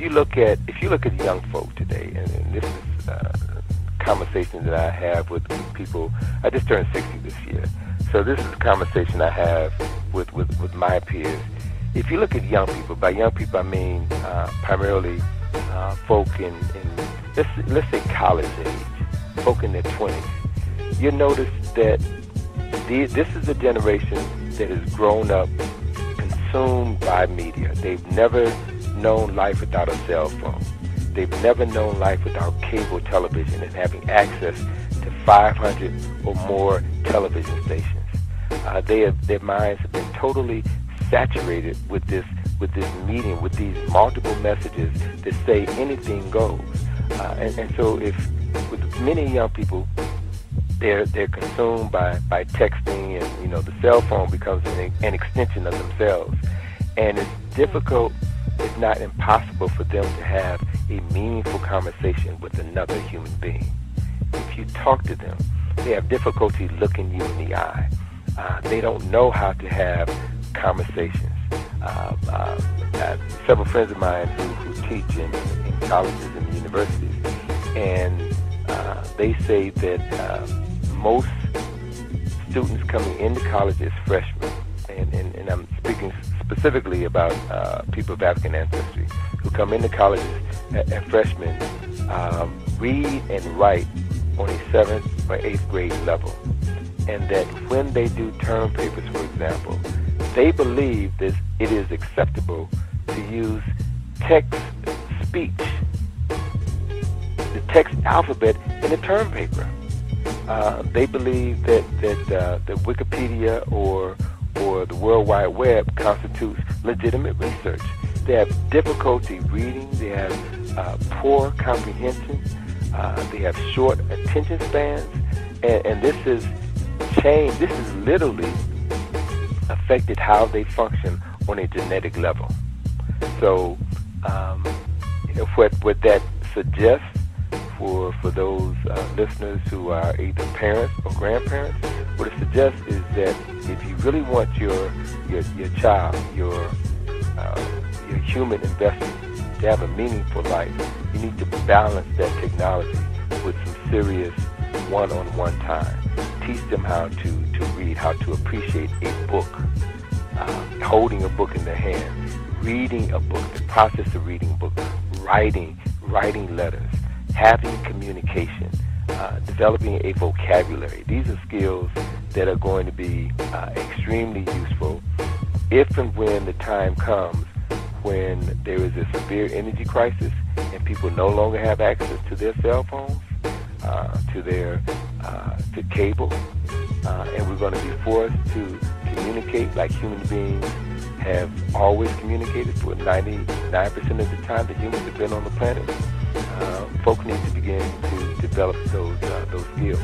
you look at young folk today, and this is conversation that I have with people. I just turned 60 this year, so this is a conversation I have with my peers. If you look at young people, by young people I mean primarily folk in let's say college age, folk in their 20s. You'll notice that this is a generation that has grown up consumed by media. They've never known life without a cell phone. They've never known life without cable television and having access to 500 or more television stations. Their minds have been totally saturated with this medium, with these multiple messages that say anything goes. And so if with many young people, they're consumed by texting, and the cell phone becomes an extension of themselves, and it's difficult, if not impossible, for them to have a meaningful conversation with another human being. If you talk to them, they have difficulty looking you in the eye. They don't know how to have conversations. Several friends of mine who teach in colleges and universities, and they say that most students coming into college as freshmen, and I'm speaking specifically about people of African ancestry, who come into colleges as freshmen, read and write on a 7th or 8th grade level. And that when they do term papers, for example, they believe that it is acceptable to use text-speech, the text alphabet in a term paper. They believe that the Wikipedia or the World Wide Web constitutes legitimate research. They have difficulty reading. They have poor comprehension. They have short attention spans, and this is changed. This has literally affected how they function on a genetic level. So, what that suggests for those listeners who are either parents or grandparents, what it suggests is that if you really want your child, your human investment to have a meaningful life, you need to balance that technology with some serious one-on-one time. Teach them how to read, how to appreciate a book, holding a book in their hand, reading a book, the process of reading a book, writing letters, having communication, developing a vocabulary. These are skills that are going to be extremely useful if and when the time comes when there is a severe energy crisis and people no longer have access to their cell phones, to cable, and we're going to be forced to communicate like human beings have always communicated for 99% of the time that humans have been on the planet. Folks need to begin to develop those skills.